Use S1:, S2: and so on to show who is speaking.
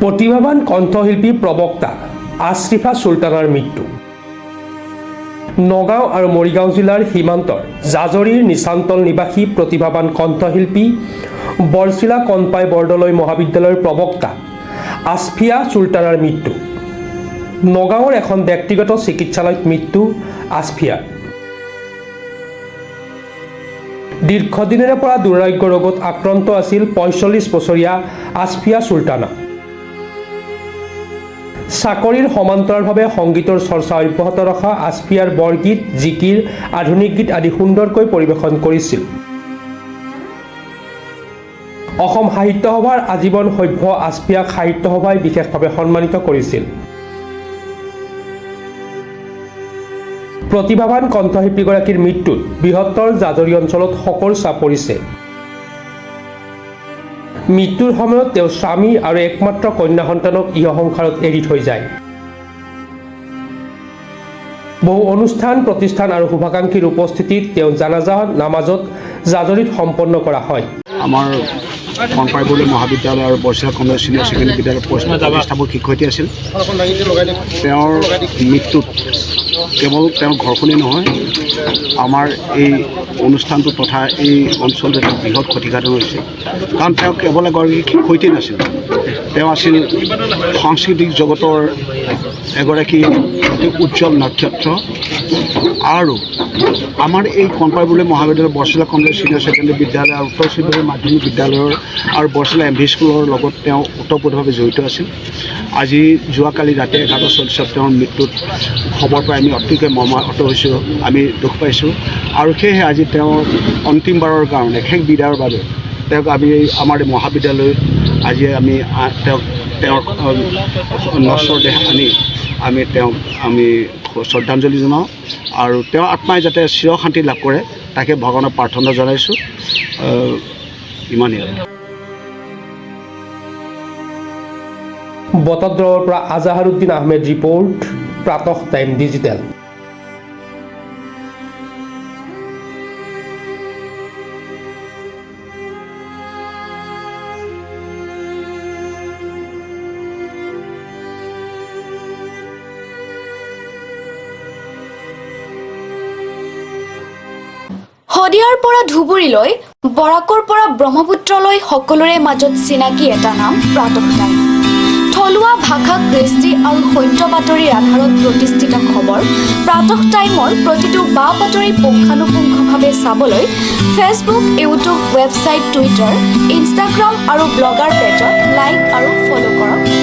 S1: প্ৰতিভাবান কণ্ঠশিল্পী প্ৰবক্তা আশৰিফা চুলতানাৰ মৃত্যু। নগাঁও আৰু মৰিগাঁও জিলাৰ সীমান্তৰ জাজৰিৰ নিচান্তল নিবাসী প্ৰতিভাবান কণ্ঠশিল্পী বৰছিলা কণপাই বৰদলৈ মহাবিদ্যালয়ৰ প্ৰবক্তা আশফিয়া চুলতানাৰ মৃত্যু। নগাঁৱৰ এখন ব্যক্তিগত চিকিৎসালয়ত মৃত্যু আশফিয়াৰ। দীৰ্ঘদিনেৰে পৰা দুৰাৰোগ্য ৰোগত আক্ৰান্ত আছিল ৪৫ বছৰীয়া আশফিয়া চুলতানা। চাকৰিৰ সমান্তৰালভাৱে সংগীতৰ চৰ্চা অব্যাহত ৰখা আশফিয়াৰ বৰগীত, জিকিৰ, আধুনিক গীত আদি সুন্দৰকৈ পৰিৱেশন কৰিছিল। অসম সাহিত্য সভাৰ আজীৱন সভ্য আশফিয়াক সাহিত্য সভাই বিশেষভাৱে সন্মানিত কৰিছিল। প্ৰতিভাবান কণ্ঠশিল্পীগৰাকীৰ মৃত্যুত বৃহত্তৰ জাজৰি অঞ্চলত শোকৰ ছাপ পৰিছে। মৃত্যুৰ সময়ত তেওঁ স্বামী আৰু একমাত্ৰ কন্যা সন্তানক ইহ সংসাৰত এৰি থৈ যায়। বহু অনুষ্ঠান প্ৰতিষ্ঠান আৰু শুভাকাংক্ষীৰ উপস্থিতিত তেওঁ জানাজা নামাজত জাজৰিত সম্পন্ন কৰা হয়।
S2: আমাৰ কণপাই বৰদলৈ মহাবিদ্যালয় আৰু বৰছিলা কমলেজ ছিনিয়ৰ ছেকেণ্ডেৰী বিদ্যালয়ৰ প্ৰতিষ্ঠাপক শিক্ষয়িত্ৰী আছিল। তেওঁৰ মৃত্যুত কেৱল তেওঁৰ ঘৰখনেই নহয়, আমাৰ এই অনুষ্ঠানটো তথা এই অঞ্চলটোত বৃহৎ ক্ষতিসাধন হৈছে। কাৰণ তেওঁ কেৱল এগৰাকী শিক্ষয়িত্ৰী নাছিল, তেওঁ আছিল সাংস্কৃতিক জগতৰ এগৰাকী অতি উজ্জ্বল নক্ষত্ৰ। আৰু আমাৰ এই কণপাই বৰদলৈ মহাবিদ্যালয়, বৰছিলা কমলেজ ছিনিয়ৰ ছেকেণ্ডেৰী বিদ্যালয় আৰু উত্তৰ শিৱসাগৰ মাধ্যমিক বিদ্যালয়ৰ আৰু বৰছিলা MV স্কুলৰ লগত তেওঁ ওতঃপ্ৰোতভাৱে জড়িত আছিল। আজি যোৱাকালি ৰাতি 11:40 তেওঁৰ মৃত্যুত খবৰ পাই আমি অতিকৈ মৰ্মাহত হৈছোঁ, আমি দুখ পাইছোঁ। আৰু সেয়েহে আজি তেওঁৰ অন্তিমবাৰৰ কাৰণে শেষ বিদায়ৰ বাবে তেওঁক আমি আমাৰ মহাবিদ্যালয়ত আজি আমি তেওঁৰ নশ্বৰ দেহ আনি আমি শ্ৰদ্ধাঞ্জলি জনাওঁ আৰু তেওঁৰ আত্মাই যাতে চিৰ শান্তি লাভ কৰে তাকে ভগৱানক প্ৰাৰ্থনা জনাইছোঁ। ইমানেই।
S1: বটদ্ৰৱৰ পৰা Azharuddin Ahmed report, প্ৰাতঃ time digital.
S3: শদিয়াৰ পৰা ধুবুৰীলৈ, বৰাকৰ পৰা ব্ৰহ্মপুত্ৰলৈ সকলোৰে মাজত চিনাকি এটা নাম প্ৰাতঃ টাইম। থলুৱা ভাষা, কৃষ্টি আৰু সত্য বাতৰিৰ আধাৰত প্ৰতিষ্ঠিত খবৰ প্ৰাতঃ টাইমৰ প্ৰতিটো বা বাতৰি পুংখানুপুংখভাৱে চাবলৈ Facebook, YouTube, website, Twitter, Instagram আৰু ব্লগাৰ পেজত লাইক আৰু ফ'ল' কৰক।